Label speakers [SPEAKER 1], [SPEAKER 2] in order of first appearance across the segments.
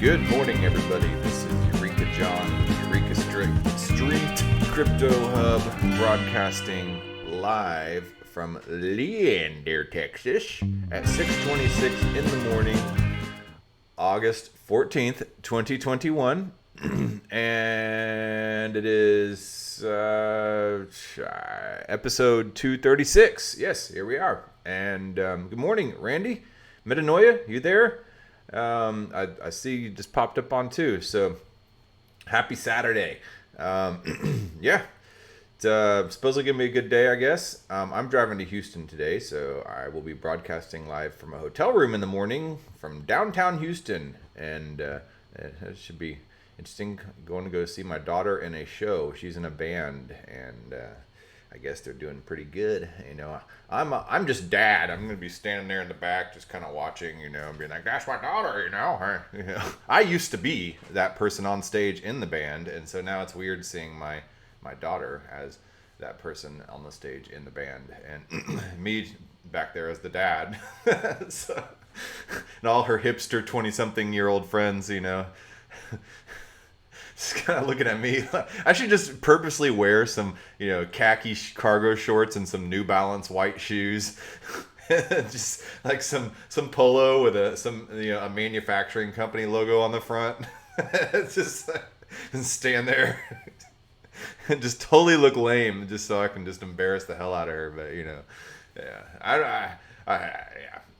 [SPEAKER 1] Good morning, everybody. This is Eureka John with Eureka Street Crypto Hub, broadcasting live from Leander, Texas at 6:26 in the morning, August 14th, 2021. And it is episode 236. Yes, here we are. And good morning, Randy. Metanoia, you there? I see you just popped up on too. So happy Saturday. Yeah, it's supposedly gonna be a good day, I guess. I'm driving to Houston today, so I will be broadcasting live from a hotel room in the morning from downtown Houston, and it should be interesting. Going to go see my daughter in a show. She's in a band, and I guess they're doing pretty good. You know, I'm just dad. I'm gonna be standing there in the back, just kind of watching, you know, and being like, "That's my daughter," you know. I used to be that person on stage in the band, and so now it's weird seeing my daughter as that person on the stage in the band, and me back there as the dad. So, and all her hipster 20-something-year-old friends, you know. Just kind of looking at me. I should just purposely wear some, you know, khaki cargo shorts and some New Balance white shoes. Just like some polo with a manufacturing company logo on the front. It's just and stand there and just totally look lame, just so I can just embarrass the hell out of her. But you know, yeah, I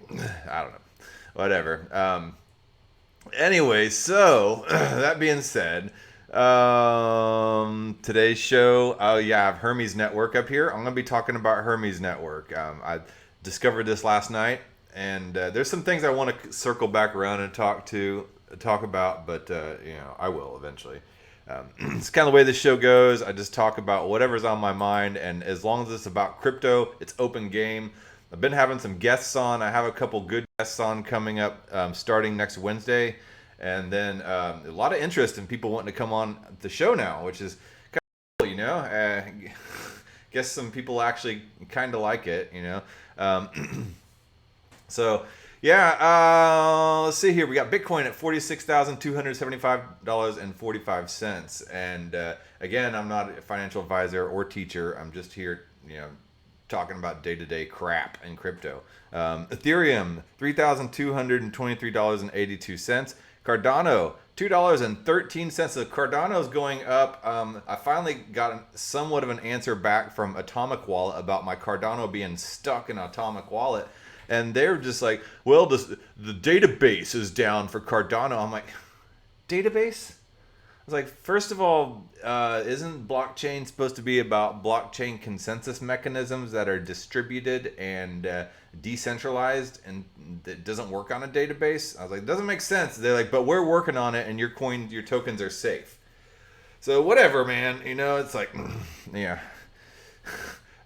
[SPEAKER 1] don't know, whatever. Anyway, so that being said, today's show, I have Hermes Network up here. I'm going to be talking about Hermes Network. I discovered this last night, and there's some things I want to circle back around and talk about, but you know, I will eventually. It's kind of the way this show goes. I just talk about whatever's on my mind, and as long as it's about crypto, it's open game. I've been having some guests on. I have a couple good guests on coming up starting next Wednesday. And then a lot of interest in people wanting to come on the show now, which is kind of cool, you know. Guess some people actually kind of like it, you know. So, yeah, let's see here. We got Bitcoin at $46,275.45. And again, I'm not a financial advisor or teacher. I'm just here, you know, talking about day-to-day crap in crypto. Ethereum, $3,223.82. Cardano, $2.13. So Cardano's going up. I finally got somewhat of an answer back from Atomic Wallet about my Cardano being stuck in Atomic Wallet. And they're just like, well, the database is down for Cardano. I'm like, database? I was like, first of all, isn't blockchain supposed to be about blockchain consensus mechanisms that are distributed and decentralized, and it doesn't work on a database? I was like, it doesn't make sense. They're like, but we're working on it, and your tokens are safe. So whatever, man. You know, it's like, yeah.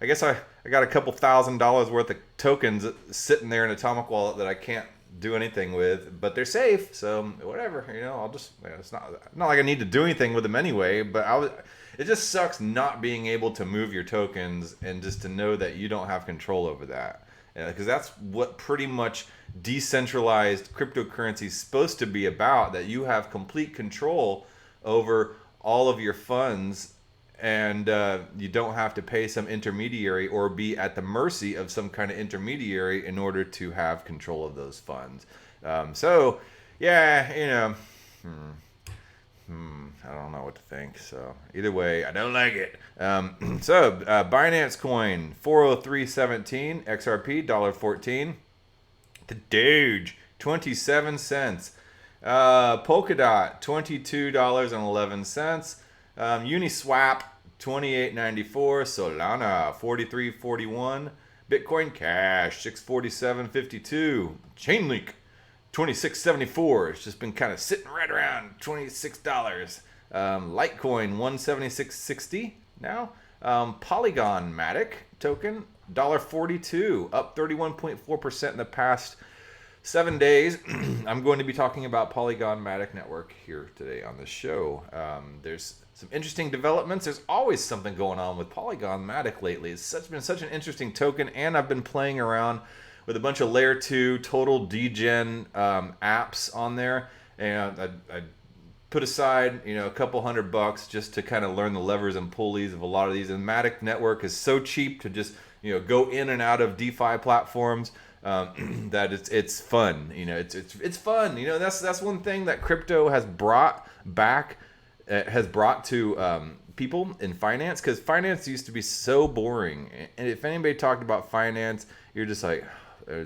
[SPEAKER 1] I guess I got a couple $1,000s worth of tokens sitting there in Atomic Wallet that I can't do anything with, but they're safe, so whatever, you know. I'll just, it's not like I need to do anything with them anyway, but it just sucks not being able to move your tokens and just to know that you don't have control over that, because that's what pretty much decentralized cryptocurrency is supposed to be about, that you have complete control over all of your funds, and you don't have to pay some intermediary or be at the mercy of some kind of intermediary in order to have control of those funds. So, yeah, you know, I don't know what to think. So, either way, I don't like it. Binance Coin, 403.17, XRP, $1.14. The Doge, 27 cents. Polkadot, $22.11. Uniswap, $28.94. Solana, $43.41. Bitcoin Cash, $647.52. Chainlink, $26.74. It's just been kind of sitting right around $26. Litecoin, $176.60 now. Polygon Matic token, $1.42, up 31.4% in the past 7 days. I'm going to be talking about Polygon Matic Network here today on the show. There's some interesting developments. There's always something going on with Polygon Matic lately. It's been such an interesting token, and I've been playing around with a bunch of layer 2 total degen apps on there, and I put aside, a couple $100 just to kind of learn the levers and pulleys of a lot of these. And Matic Network is so cheap to just, go in and out of DeFi platforms, that it's fun. It's fun. That's one thing that crypto has brought back, has brought to people in finance, because finance used to be so boring. And if anybody talked about finance, you're just like,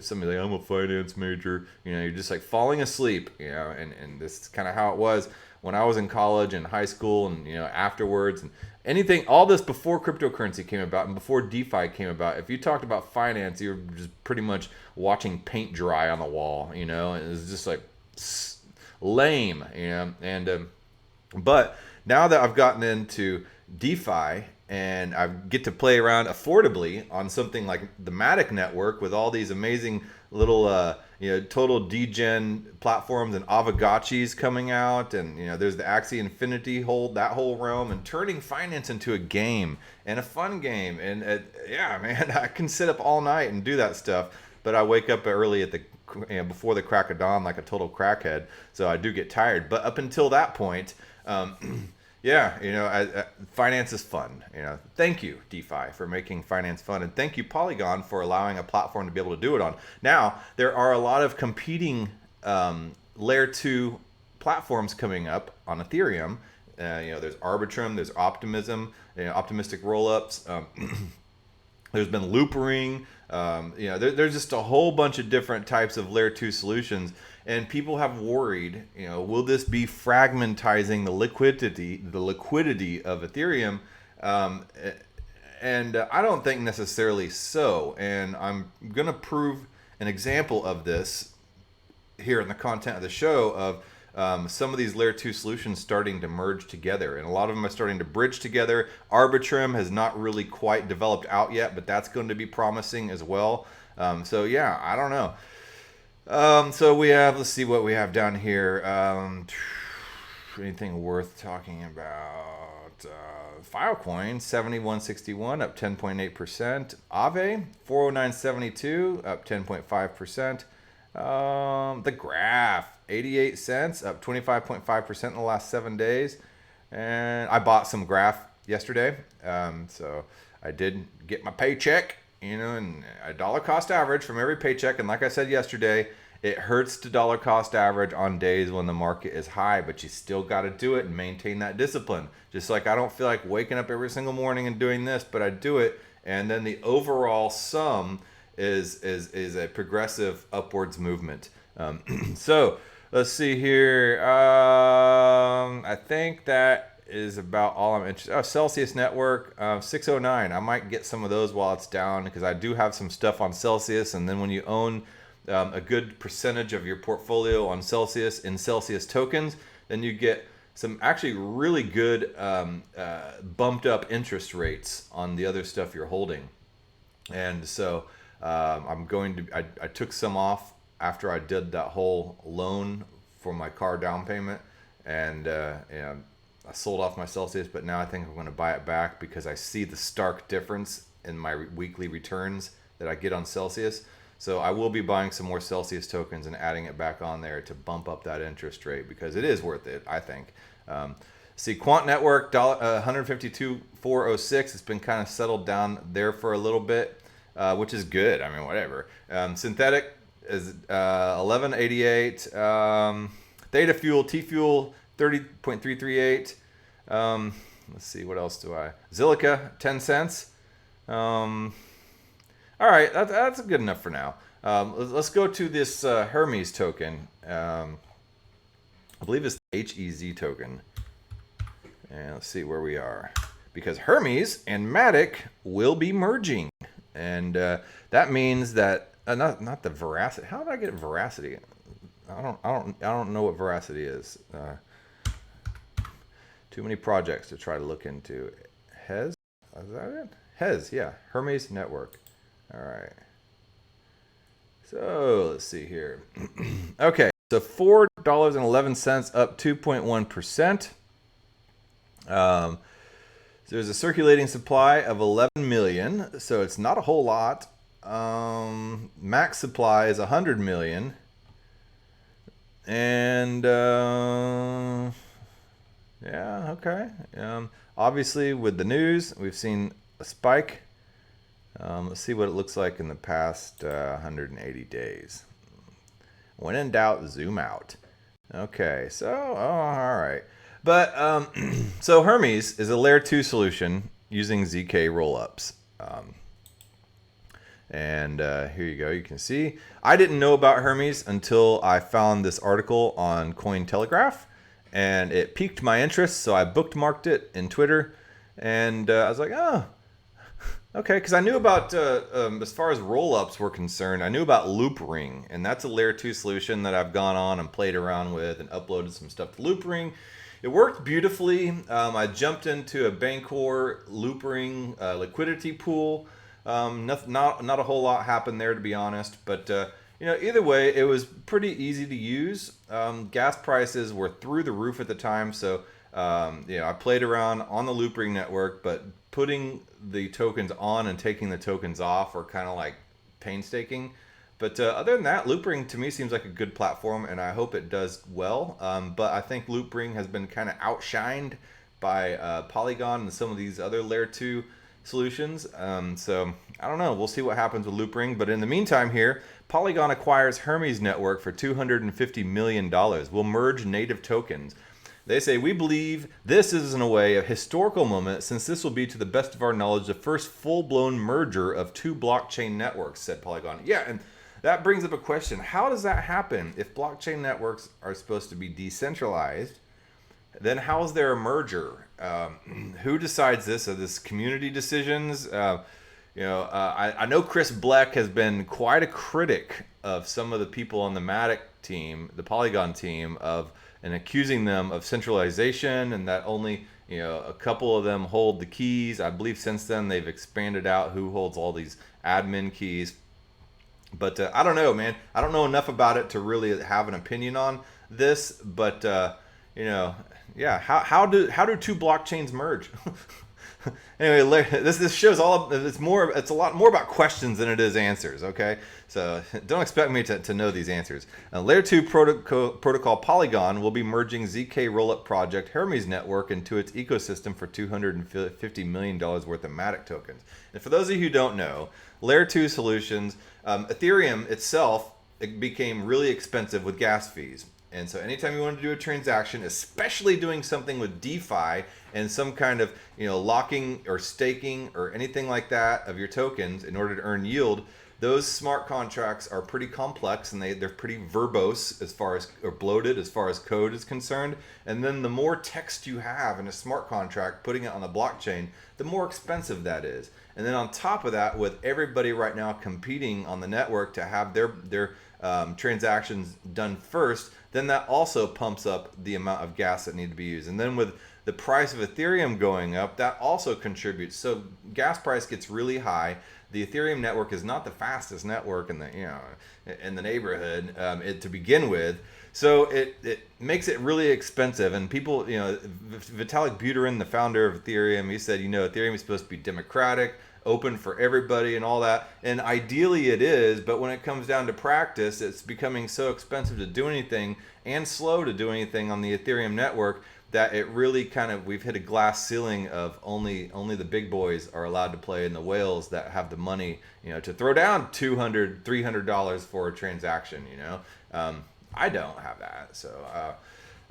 [SPEAKER 1] somebody like, I'm a finance major. You're just like falling asleep. And this is kind of how it was when I was in college and high school, and afterwards, and anything, all this before cryptocurrency came about and before DeFi came about. If you talked about finance, you were just pretty much watching paint dry on the wall. It was just like lame. And but now that I've gotten into DeFi and I get to play around affordably on something like the Matic Network with all these amazing little total degen platforms and Avogachis coming out, and there's the Axie Infinity that whole realm, and turning finance into a game and a fun game. And yeah, man, I can sit up all night and do that stuff, but I wake up early at the before the crack of dawn like a total crackhead, so I do get tired. But up until that point, yeah, finance is fun. Thank you, DeFi, for making finance fun, and thank you, Polygon, for allowing a platform to be able to do it on. Now, there are a lot of competing layer 2 platforms coming up on Ethereum. There's Arbitrum, there's Optimism, optimistic rollups. There's been loopering. There's just a whole bunch of different types of layer 2 solutions. And people have worried, will this be fragmentizing the liquidity of Ethereum? And I don't think necessarily so. And I'm going to prove an example of this here in the content of the show of some of these layer 2 solutions starting to merge together. And a lot of them are starting to bridge together. Arbitrum has not really quite developed out yet, but that's going to be promising as well. So yeah, I don't know. So let's see what we have down here. Anything worth talking about? Filecoin 7161 up 10.8%. Aave 409.72 up 10.5%. The Graph 88 cents up 25.5% in the last 7 days. And I bought some Graph yesterday, so I did get my paycheck. And a dollar cost average from every paycheck. And like I said yesterday, it hurts to dollar cost average on days when the market is high, but you still got to do it and maintain that discipline. Just like I don't feel like waking up every single morning and doing this, but I do it. And then the overall sum is a progressive upwards movement. So let's see here. I think that is about all I'm interested in. Celsius Network 609. I might get some of those while it's down, because I do have some stuff on Celsius. And then when you own a good percentage of your portfolio on Celsius in Celsius tokens, then you get some actually really good bumped up interest rates on the other stuff you're holding. And so I took some off after I did that whole loan for my car down payment, and I sold off my Celsius, but now I think I'm going to buy it back because I see the stark difference in my weekly returns that I get on Celsius. So I will be buying some more Celsius tokens and adding it back on there to bump up that interest rate, because it is worth it, I think. See, Quant Network 152.406. It's been kind of settled down there for a little bit, which is good. I mean, whatever. Synthetic is 1188. Theta Fuel, T Fuel 30.338. Let's see, what else do I? Zilliqa 10 cents. All right, that's good enough for now. Let's go to this Hermes token. I believe it's the HEZ token. And let's see where we are, because Hermes and Matic will be merging, and that means that not the veracity. How did I get veracity? I don't know what veracity is. Too many projects to try to look into. Hez? Is that it? Hez, yeah. Hermes Network. All right. So let's see here. Okay, so $4.11 up 2.1%. So there's a circulating supply of 11 million, so it's not a whole lot. Max supply is 100 million. And yeah, okay. Obviously, with the news, we've seen a spike. Let's see what it looks like in the past 180 days. When in doubt, zoom out. Okay, so, oh, all right. But, so Hermes is a layer 2 solution using ZK rollups. And here you go. You can see. I didn't know about Hermes until I found this article on Cointelegraph, and it piqued my interest, so I bookmarked it in Twitter, and I was like, oh, okay, because I knew about, as far as rollups were concerned, I knew about Loopring, and that's a layer 2 solution that I've gone on and played around with and uploaded some stuff to Loopring. It worked beautifully. I jumped into a Bancor Loopring liquidity pool. Not a whole lot happened there, to be honest, but either way, it was pretty easy to use. Gas prices were through the roof at the time, so I played around on the Loopring network, but putting the tokens on and taking the tokens off were kind of like painstaking. But other than that, Loopring to me seems like a good platform, and I hope it does well. But I think Loopring has been kind of outshined by Polygon and some of these other layer 2 solutions. So I don't know. We'll see what happens with Loopring. But in the meantime here, Polygon acquires Hermes network for $250 million. We'll merge native tokens. They say, we believe this is in a way a historical moment, since this will be, to the best of our knowledge, the first full-blown merger of two blockchain networks, said Polygon. Yeah, and that brings up a question. How does that happen? If blockchain networks are supposed to be decentralized, then how is there a merger? Who decides this? Are this community decisions? I know Chris Bleck has been quite a critic of some of the people on the Matic team, the Polygon team, and accusing them of centralization, and that only a couple of them hold the keys. I believe since then they've expanded out who holds all these admin keys. But I don't know, man. I don't know enough about it to really have an opinion on this. But yeah. How do two blockchains merge? Anyway, this shows it's a lot more about questions than it is answers. Okay, so don't expect me to know these answers. Layer 2 protocol Polygon will be merging zk-rollup project Hermes network into its ecosystem for $250 million worth of Matic tokens. And for those of you who don't know, layer 2 solutions, Ethereum itself, it became really expensive with gas fees. And so anytime you want to do a transaction, especially doing something with DeFi and some kind of locking or staking or anything like that of your tokens in order to earn yield, those smart contracts are pretty complex, and they're pretty verbose as far as, or bloated as far as code is concerned. And then the more text you have in a smart contract, putting it on the blockchain, the more expensive that is. And then on top of that, with everybody right now competing on the network to have their transactions done first, then that also pumps up the amount of gas that need to be used. And then with the price of Ethereum going up, that also contributes. So gas price gets really high. The Ethereum network is not the fastest network in the neighborhood to begin with. So it makes it really expensive. And people, Vitalik Buterin, the founder of Ethereum, he said, Ethereum is supposed to be democratic, open for everybody and all that. And ideally it is, but when it comes down to practice, it's becoming so expensive to do anything and slow to do anything on the Ethereum network that it really we've hit a glass ceiling of only the big boys are allowed to play, and the whales that have the money, to throw down $200, $300 for a transaction, I don't have that.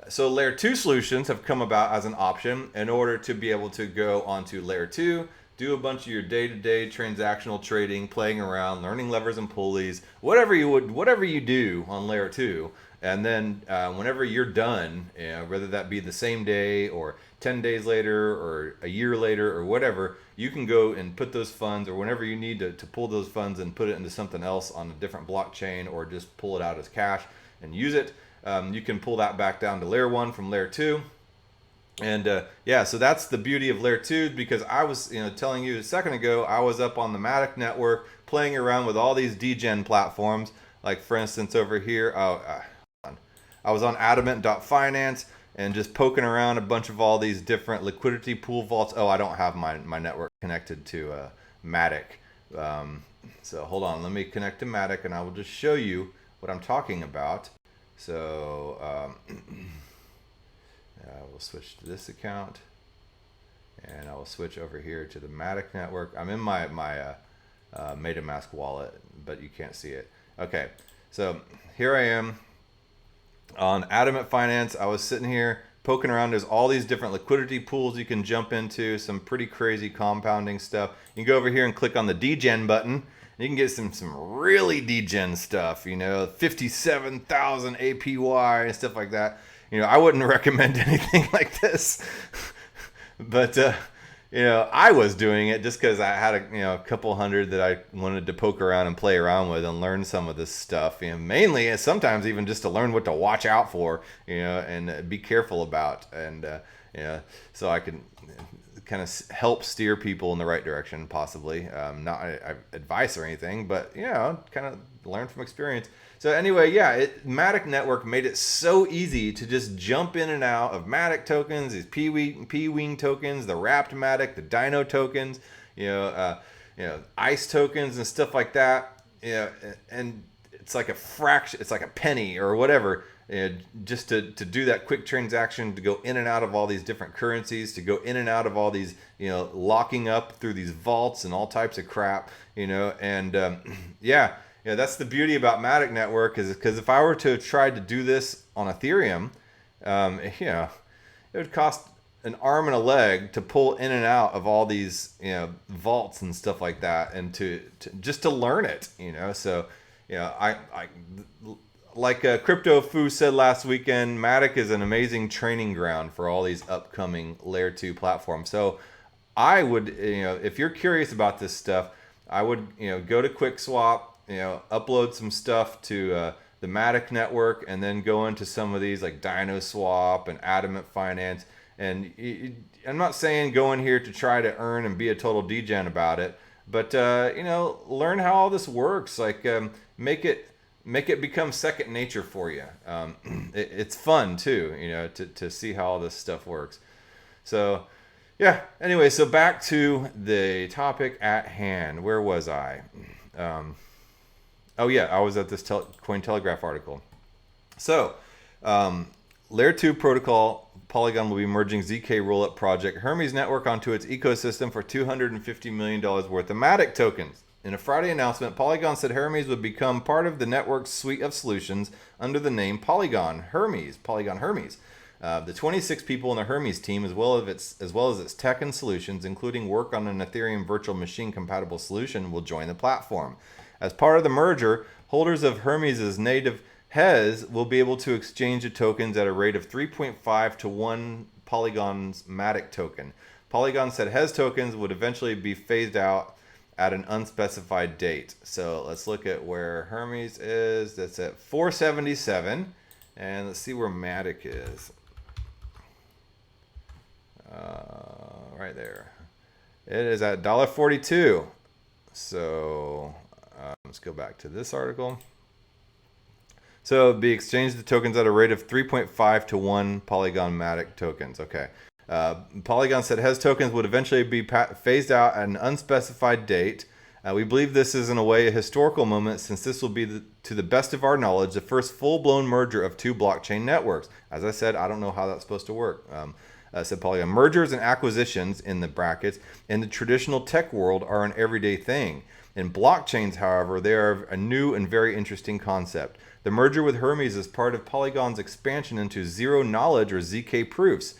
[SPEAKER 1] So layer 2 solutions have come about as an option in order to be able to go onto layer 2, do a bunch of your day-to-day transactional trading, playing around, learning levers and pulleys, whatever you do on layer 2. And then whenever you're done, whether that be the same day or 10 days later or a year later or whatever, you can go and put those funds, or whenever you need to pull those funds and put it into something else on a different blockchain, or just pull it out as cash and use it. You can pull that back down to layer 1 from layer 2. And so that's the beauty of layer 2, because I was telling you a second ago, I was up on the Matic network playing around with all these degen platforms. Like for instance over here, I was on adamant.finance and just poking around a bunch of all these different liquidity pool vaults. Oh, I don't have my network connected to Matic. So hold on, let me connect to Matic and I will just show you what I'm talking about. So we'll switch to this account, and I will switch over here to the Matic network. I'm in my MetaMask wallet, but you can't see it. Okay, so here I am on Adamant Finance. I was sitting here poking around. There's all these different liquidity pools you can jump into, some pretty crazy compounding stuff. You can go over here and click on the degen button. You can get some really degen stuff, 57,000 APY and stuff like that. I wouldn't recommend anything like this, but I was doing it just because I had a couple hundred that I wanted to poke around and play around with and learn some of this stuff. Mainly, and sometimes even just to learn what to watch out for, and be careful about, and so I can kind of help steer people in the right direction, possibly. Not advice or anything, but kind of learn from experience. So anyway, Matic Network made it so easy to just jump in and out of Matic tokens, these P-Wing tokens, the wrapped Matic, the Dino tokens, ICE tokens and stuff like that. And it's like a fraction, it's like a penny or whatever, just to do that quick transaction, to go in and out of all these different currencies, to go in and out of all these, locking up through these vaults and all types of crap, that's the beauty about Matic Network, is because if I were to try to do this on Ethereum, it would cost an arm and a leg to pull in and out of all these, vaults and stuff like that, and to just to learn it, So, I like Crypto Foo said last weekend, Matic is an amazing training ground for all these upcoming Layer 2 platforms. So, I would, if you're curious about this stuff, I would, go to QuickSwap. Upload some stuff to the Matic network, and then go into some of these like DinoSwap and Adamant Finance. And I'm not saying go in here to try to earn and be a total degen about it, but learn how all this works. Like make it become second nature for you. It's fun too, to see how all this stuff works. So anyway, so back to the topic at hand. Where was I? I was at this Cointelegraph article. So, Layer 2 protocol, Polygon will be merging zk-rollup project Hermes network onto its ecosystem for $250 million worth of Matic tokens. In a Friday announcement, Polygon said Hermes would become part of the network's suite of solutions under the name Polygon Hermes. The 26 people in the Hermes team, as well as its tech and solutions, including work on an Ethereum virtual machine compatible solution, will join the platform. As part of the merger, holders of Hermes' native HES will be able to exchange the tokens at a rate of 3.5 to 1 Polygon's Matic token. Polygon said HES tokens would eventually be phased out at an unspecified date. So let's look at where Hermes is. That's at 477. And let's see where Matic is. Right there. It is at $1.42. So let's go back to this article. So it'd be exchanged the tokens at a rate of 3.5 to 1 Polygon Matic tokens. Okay. Polygon said HES tokens would eventually be phased out at an unspecified date. We believe this is in a way a historical moment, since this will be, to the best of our knowledge, the first full-blown merger of two blockchain networks. As I said, I don't know how that's supposed to work. Said Polygon. Mergers and acquisitions, in the brackets, in the traditional tech world are an everyday thing. In blockchains, however, they are a new and very interesting concept. The merger with Hermes is part of Polygon's expansion into zero-knowledge or ZK proofs.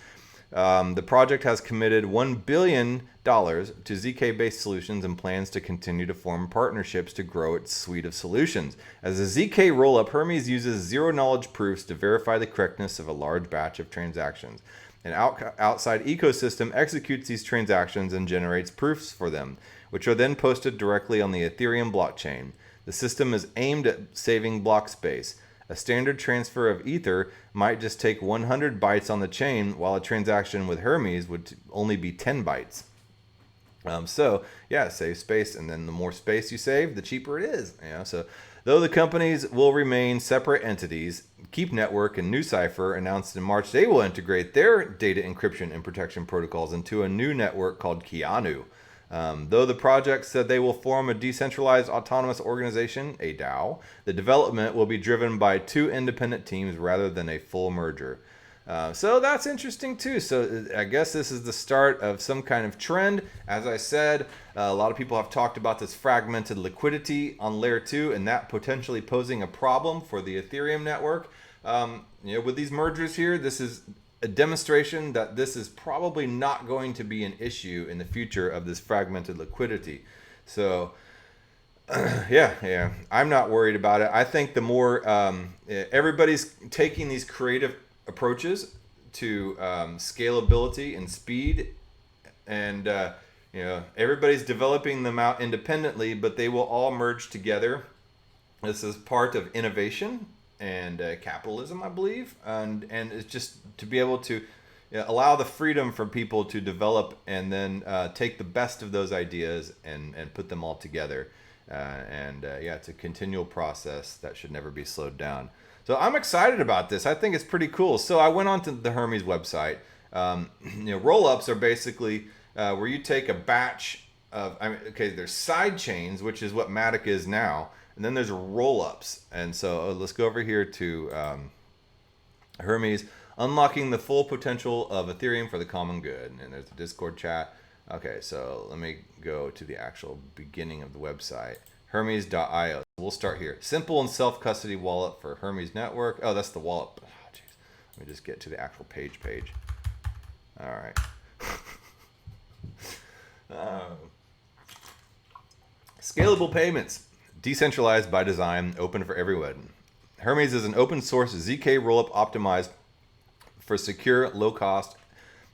[SPEAKER 1] The project has committed $1 billion to ZK-based solutions and plans to continue to form partnerships to grow its suite of solutions. As a ZK rollup, Hermes uses zero-knowledge proofs to verify the correctness of a large batch of transactions. An outside ecosystem executes these transactions and generates proofs for them, which are then posted directly on the Ethereum blockchain. The system is aimed at saving block space. A standard transfer of Ether might just take 100 bytes on the chain, while a transaction with Hermes would only be 10 bytes. Save space, and then the more space you save, the cheaper it is. So though the companies will remain separate entities, Keep Network and NuCypher announced in March they will integrate their data encryption and protection protocols into a new network called Keanu. Though the project said they will form a decentralized autonomous organization, a DAO, the development will be driven by 2 independent teams rather than a full merger. So that's interesting too. So I guess this is the start of some kind of trend. As I said, a lot of people have talked about this fragmented liquidity on layer 2 and that potentially posing a problem for the Ethereum network. With these mergers here, this is a demonstration that this is probably not going to be an issue in the future of this fragmented liquidity. So yeah, I'm not worried about it. I think the more everybody's taking these creative approaches to scalability and speed, and everybody's developing them out independently, but they will all merge together. This is part of innovation and capitalism, I believe, and it's just to be able to allow the freedom for people to develop and then take the best of those ideas and put them all together. It's a continual process that should never be slowed down. So I'm excited about this. I think it's pretty cool. So I went onto the Hermes website. Roll-ups are basically where you take a batch of, there's side chains, which is what Matic is now. And then there's roll-ups. And so let's go over here to Hermes, unlocking the full potential of Ethereum for the common good. And there's the Discord chat. Okay, so let me go to the actual beginning of the website. Hermes.io. We'll start here. Simple and self-custody wallet for Hermes network. Oh, that's the wallet. Oh, geez. Let me just get to the actual page. All right. Scalable payments. Decentralized by design. Open for everyone. Hermes is an open source zk-rollup optimized for secure, low-cost,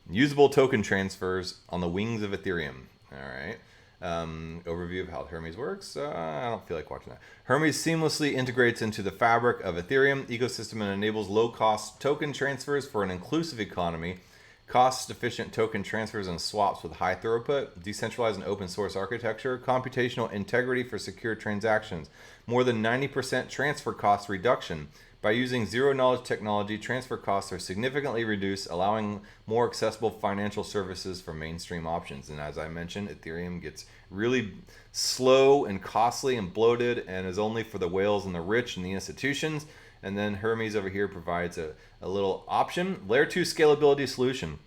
[SPEAKER 1] usable token transfers on the wings of Ethereum. All right. Overview of how Hermes works. I don't feel like watching that. Hermes seamlessly integrates into the fabric of Ethereum ecosystem and enables low-cost token transfers for an inclusive economy, cost-efficient token transfers and swaps with high throughput, decentralized and open source architecture, computational integrity for secure transactions, more than 90% transfer cost reduction. By using zero-knowledge technology, transfer costs are significantly reduced, allowing more accessible financial services for mainstream options. And as I mentioned, Ethereum gets really slow and costly and bloated and is only for the whales and the rich and the institutions. And then Hermes over here provides a little option. Layer 2 scalability solution.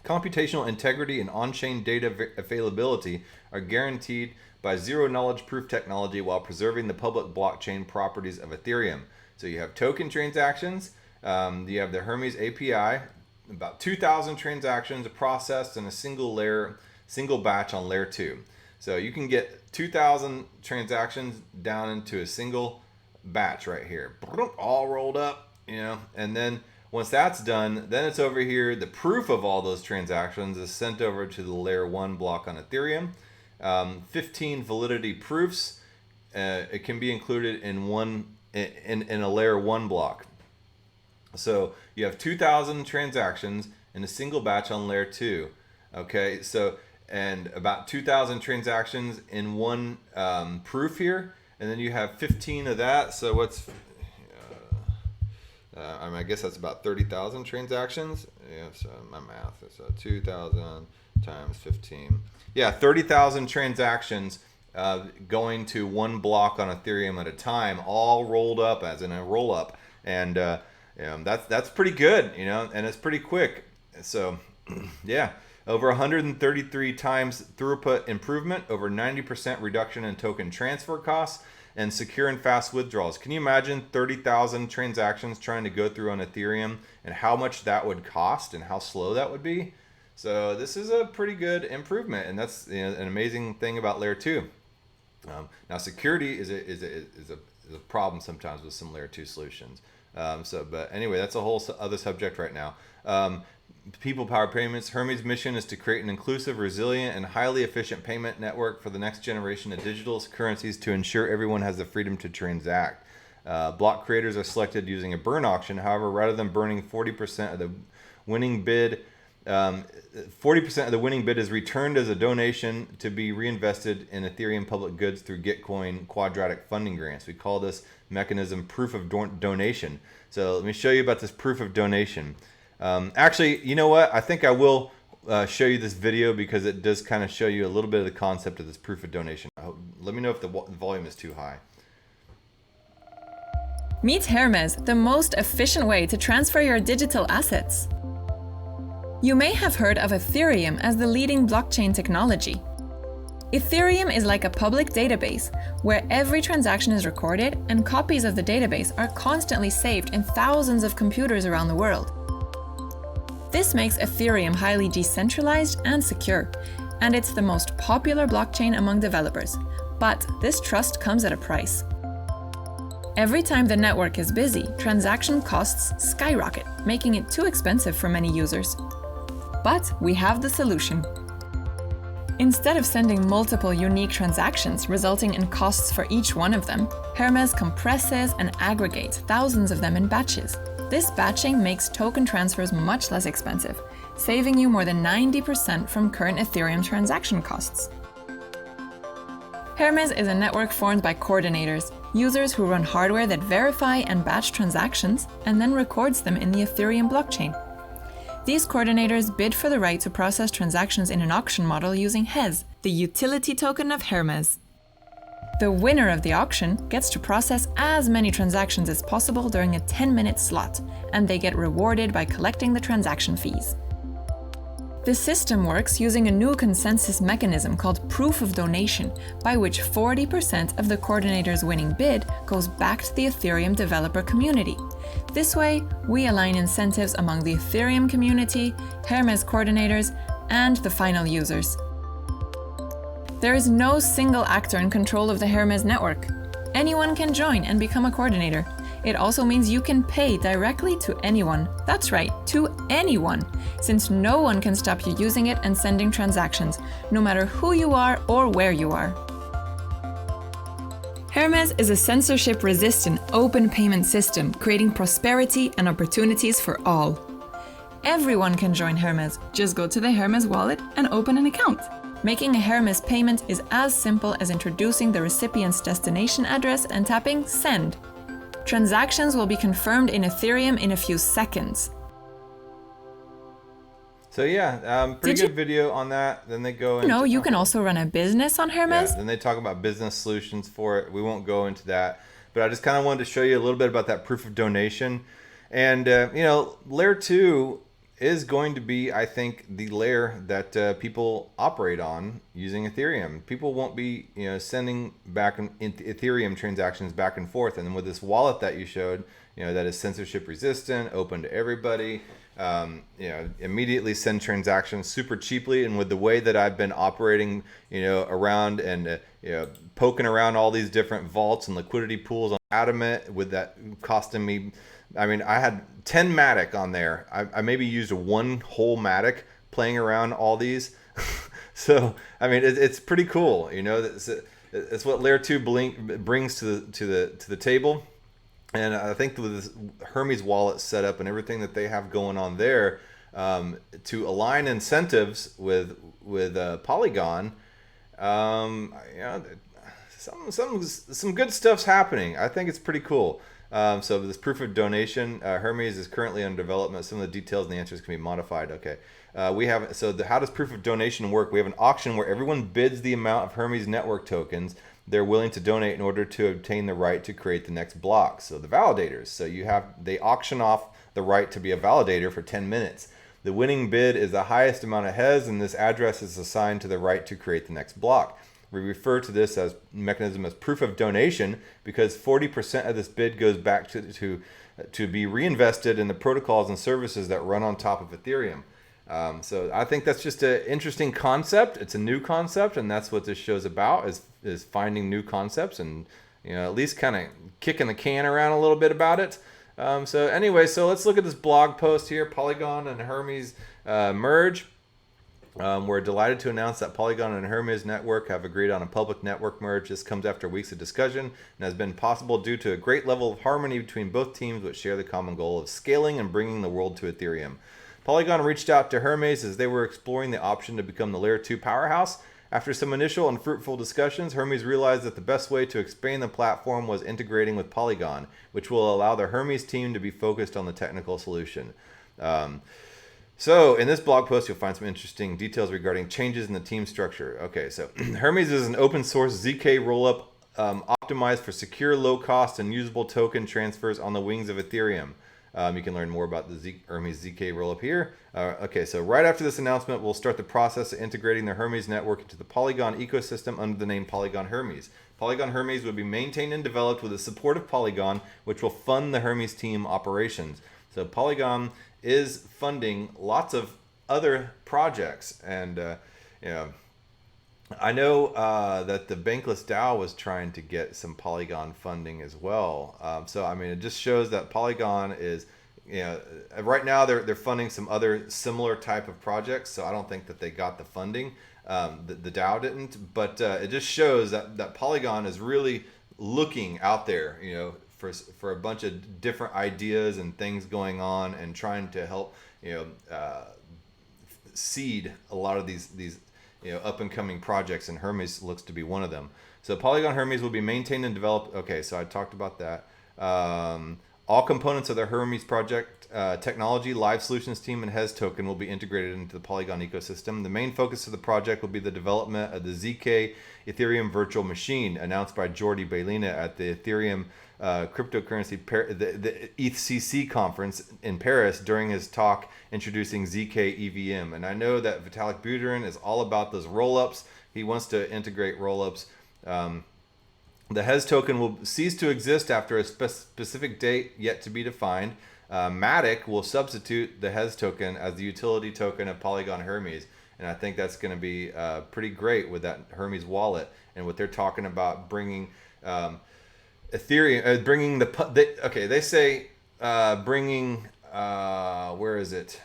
[SPEAKER 1] Computational integrity and on-chain data availability are guaranteed by zero-knowledge proof technology while preserving the public blockchain properties of Ethereum. So you have token transactions, you have the Hermes API, about 2,000 transactions processed in a single batch on layer 2. So you can get 2,000 transactions down into a single batch right here, all rolled up, and then once that's done, then it's over here. The proof of all those transactions is sent over to the layer 1 block on Ethereum. 15 validity proofs. It can be included in a layer 1 block. So you have 2,000 transactions in a single batch on layer 2. Okay, so and about 2,000 transactions in one proof here, and then you have 15 of that. So what's I guess that's about 30,000 transactions. Yeah, so my math is 2,000 times 15. Yeah, 30,000 transactions going to one block on Ethereum at a time, all rolled up as in a roll up, and that's pretty good, and it's pretty quick. So yeah, over 133 times throughput improvement, over 90% reduction in token transfer costs, and secure and fast withdrawals. Can you imagine 30,000 transactions trying to go through on Ethereum and how much that would cost and how slow that would be? So this is a pretty good improvement, and that's an amazing thing about layer 2. Now security is a problem sometimes with some layer 2 solutions. But anyway, that's a whole other subject right now. People power payments. Hermes' mission is to create an inclusive, resilient, and highly efficient payment network for the next generation of digital currencies to ensure everyone has the freedom to transact. Block creators are selected using a burn auction. However, rather than burning 40% of the winning bid, 40% of the winning bid is returned as a donation to be reinvested in Ethereum public goods through Gitcoin quadratic funding grants. We call this mechanism proof of donation. So let me show you about this proof of donation. Actually, you know what? I think I will show you this video because it does kind of show you a little bit of the concept of this proof of donation. Let me know if the volume is too high.
[SPEAKER 2] Meet Hermes, the most efficient way to transfer your digital assets. You may have heard of Ethereum as the leading blockchain technology. Ethereum is like a public database where every transaction is recorded and copies of the database are constantly saved in thousands of computers around the world. This makes Ethereum highly decentralized and secure, and it's the most popular blockchain among developers. But this trust comes at a price. Every time the network is busy, transaction costs skyrocket, making it too expensive for many users. But we have the solution. Instead of sending multiple unique transactions resulting in costs for each one of them, Hermes compresses and aggregates thousands of them in batches. This batching makes token transfers much less expensive, saving you more than 90% from current Ethereum transaction costs. Hermes is a network formed by coordinators, users who run hardware that verify and batch transactions and then records them in the Ethereum blockchain. These coordinators bid for the right to process transactions in an auction model using HES, the utility token of Hermes. The winner of the auction gets to process as many transactions as possible during a 10-minute slot, and they get rewarded by collecting the transaction fees. The system works using a new consensus mechanism called proof of donation, by which 40% of the coordinator's winning bid goes back to the Ethereum developer community. This way, we align incentives among the Ethereum community, Hermes coordinators, and the final users. There is no single actor in control of the Hermes network. Anyone can join and become a coordinator. It also means you can pay directly to anyone. That's right, to anyone, since no one can stop you using it and sending transactions, no matter who you are or where you are. Hermes is a censorship-resistant, open payment system, creating prosperity and opportunities for all. Everyone can join Hermes. Just go to the Hermes wallet and open an account. Making a Hermes payment is as simple as introducing the recipient's destination address and tapping Send. Transactions will be confirmed in Ethereum in a few seconds.
[SPEAKER 1] So yeah, pretty good video on that. Then they go into...
[SPEAKER 2] you can also run a business on Hermes?
[SPEAKER 1] Yeah, then they talk about business solutions for it. We won't go into that. But I just kind of wanted to show you a little bit about that proof of donation. And, layer 2 is going to be, I think, the layer that people operate on using Ethereum. People won't be, sending back Ethereum transactions back and forth. And then with this wallet that you showed, that is censorship resistant, open to everybody, immediately send transactions super cheaply. And with the way that I've been operating, around and, poking around all these different vaults and liquidity pools, I'm adamant with that costing me, I had 10 Matic on there. I maybe used one whole Matic playing around all these. So, it's pretty cool. It's what layer 2 brings to the table. And I think with this Hermes wallet setup and everything that they have going on there, to align incentives with Polygon, some good stuff's happening. I think it's pretty cool. So this proof of donation, Hermes is currently under development. Some of the details and the answers can be modified. Okay. How does proof of donation work? We have an auction where everyone bids the amount of Hermes network tokens they're willing to donate in order to obtain the right to create the next block. So the validators. So they auction off the right to be a validator for 10 minutes. The winning bid is the highest amount of HES, and this address is assigned to the right to create the next block. We refer to this mechanism as proof of donation because 40% of this bid goes back to be reinvested in the protocols and services that run on top of Ethereum. So I think that's just an interesting concept. It's a new concept, and that's what this show's about, is finding new concepts and at least kind of kicking the can around a little bit about it. So let's look at this blog post here. Polygon and Hermes merge. We're delighted to announce that Polygon and Hermes network have agreed on a public network merge. This comes after weeks of discussion and has been possible due to a great level of harmony between both teams, which share the common goal of scaling and bringing the world to Ethereum. Polygon reached out to Hermes as they were exploring the option to become the Layer 2 powerhouse. After some initial and fruitful discussions, Hermes realized that the best way to expand the platform was integrating with Polygon, which will allow the Hermes team to be focused on the technical solution. So in this blog post, you'll find some interesting details regarding changes in the team structure. Okay, so Hermes is an open source zk rollup optimized for secure, low cost, and usable token transfers on the wings of Ethereum. You can learn more about the Hermes zk rollup here. Okay, so right after this announcement, we'll start the process of integrating the Hermes network into the Polygon ecosystem under the name Polygon Hermes. Polygon Hermes will be maintained and developed with the support of Polygon, which will fund the Hermes team operations. So Polygon is funding lots of other projects, and you know, I know that the Bankless DAO was trying to get some Polygon funding as well. So I mean, it just shows that Polygon is, right now they're funding some other similar type of projects. So I don't think that they got the funding. The DAO didn't, but it just shows that Polygon is really looking out there, for a bunch of different ideas and things going on, and trying to help, seed a lot of these up and coming projects, and Hermes looks to be one of them. So Polygon Hermes will be maintained and developed. Okay, so I talked about that. All components of the Hermes project, technology, live solutions team, and Hez token will be integrated into the Polygon ecosystem. The main focus of the project will be the development of the ZK Ethereum virtual machine, announced by Jordi Baylina at the Ethereum cryptocurrency, the ETHCC conference in Paris during his talk introducing ZK EVM. And I know that Vitalik Buterin is all about those rollups. He wants to integrate rollups. The Hez token will cease to exist after a specific date yet to be defined. Matic will substitute the Hez token as the utility token of Polygon Hermes. And I think that's going to be pretty great with that Hermes wallet, and what they're talking about bringing Ethereum, bringing they say bringing, where is it?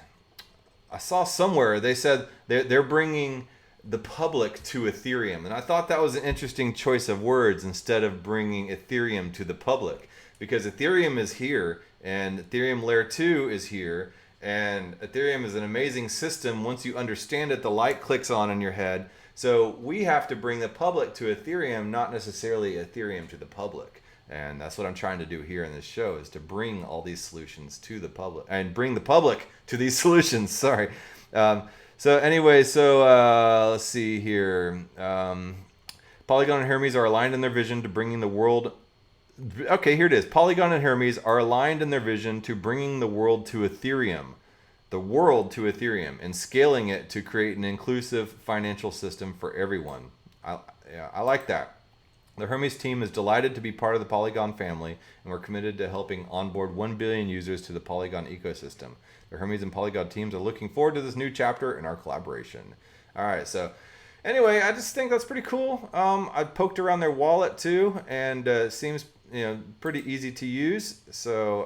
[SPEAKER 1] I saw somewhere they said they're bringing the public to Ethereum, and I thought that was an interesting choice of words, instead of bringing Ethereum to the public, because Ethereum is here and Ethereum Layer 2 is here, and Ethereum is an amazing system once you understand it. The light clicks on in your head. So we have to bring the public to Ethereum, not necessarily Ethereum to the public. And that's what I'm trying to do here in this show, is to bring all these solutions to the public, and bring the public to these solutions. Sorry. So anyway, let's see here. Polygon and Hermes are aligned in their vision to bringing the world. Okay, here it is. Polygon and Hermes are aligned in their vision to bringing the world to Ethereum. The world to Ethereum, and scaling it to create an inclusive financial system for everyone. I like that. The Hermes team is delighted to be part of the Polygon family, and we're committed to helping onboard 1 billion users to the Polygon ecosystem. The Hermes and Polygon teams are looking forward to this new chapter in our collaboration. All right, so anyway, I just think that's pretty cool. I poked around their wallet too, and it seems pretty easy to use. So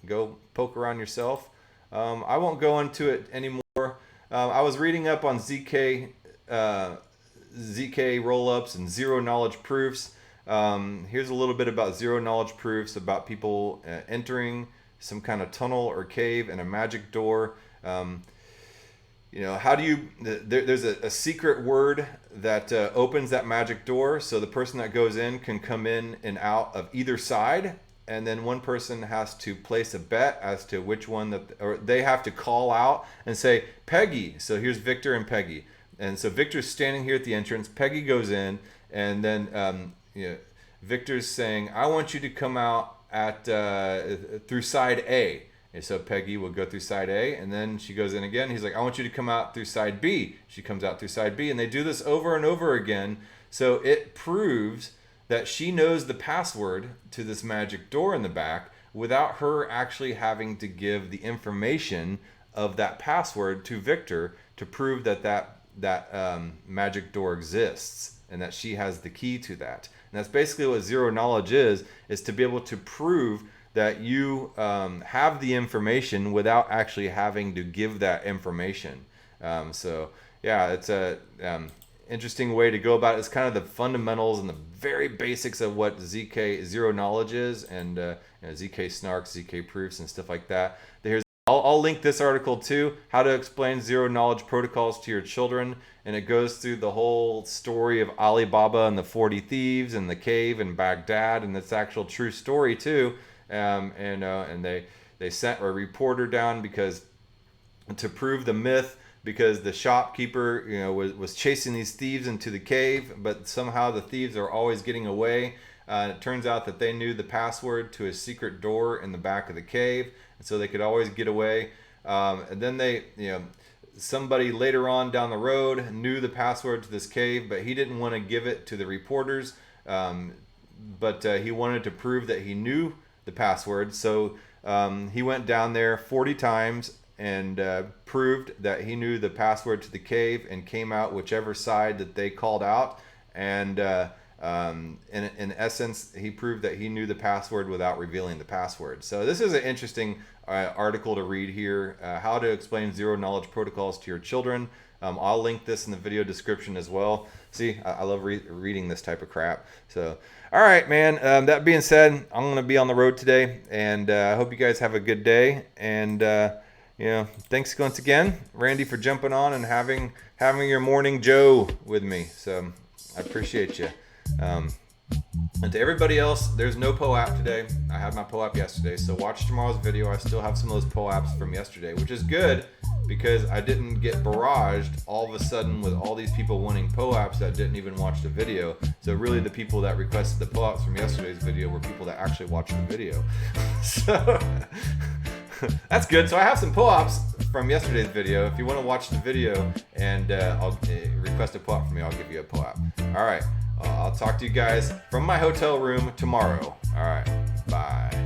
[SPEAKER 1] go poke around yourself. I won't go into it anymore. I was reading up on ZK rollups and zero knowledge proofs. Here's a little bit about zero knowledge proofs, about people entering some kind of tunnel or cave and a magic door. How do you, there's a secret word that opens that magic door, so the person that goes in can come in and out of either side, and then one person has to place a bet as to which one or they have to call out and say, Peggy. So here's Victor and Peggy. And so Victor's standing here at the entrance, Peggy goes in, and then Victor's saying, I want you to come out through side A. And so Peggy will go through side A, and then she goes in again. He's like, I want you to come out through side B. She comes out through side B, and they do this over and over again. So it proves that she knows the password to this magic door in the back without her actually having to give the information of that password to Victor to prove that magic door exists, and that she has the key to that. And that's basically what zero knowledge is to be able to prove that you have the information without actually having to give that information. So yeah, it's a interesting way to go about it. It's kind of the fundamentals and the very basics of what ZK zero knowledge is, and ZK snarks, ZK proofs, and stuff like that. I'll link this article too, how to explain zero knowledge protocols to your children, and it goes through the whole story of Alibaba and the 40 thieves and the cave in Baghdad, and it's actual true story too. And they sent a reporter down because to prove the myth, because the shopkeeper, was chasing these thieves into the cave, but somehow the thieves are always getting away. It turns out that they knew the password to a secret door in the back of the cave, and so they could always get away. And then somebody later on down the road knew the password to this cave, but he didn't want to give it to the reporters. But he wanted to prove that he knew the password, so he went down there 40 times and proved that he knew the password to the cave, and came out whichever side that they called out. And in essence, he proved that he knew the password without revealing the password. So this is an interesting article to read here, how to explain zero knowledge protocols to your children. I'll link this in the video description as well. See, I love reading this type of crap. So, all right, man. That being said, I'm going to be on the road today, and I hope you guys have a good day. And thanks once again, Randy, for jumping on and having your morning Joe with me. So I appreciate you. And to everybody else, there's no POAP today. I had my POAP yesterday, so watch tomorrow's video. I still have some of those POAPs from yesterday, which is good, because I didn't get barraged all of a sudden with all these people wanting POAPs that didn't even watch the video. So really, the people that requested the POAPs from yesterday's video were people that actually watched the video. So that's good. So I have some POAPs from yesterday's video. If you want to watch the video and I'll request a POAP from me, I'll give you a POAP. All right. I'll talk to you guys from my hotel room tomorrow. All right. Bye.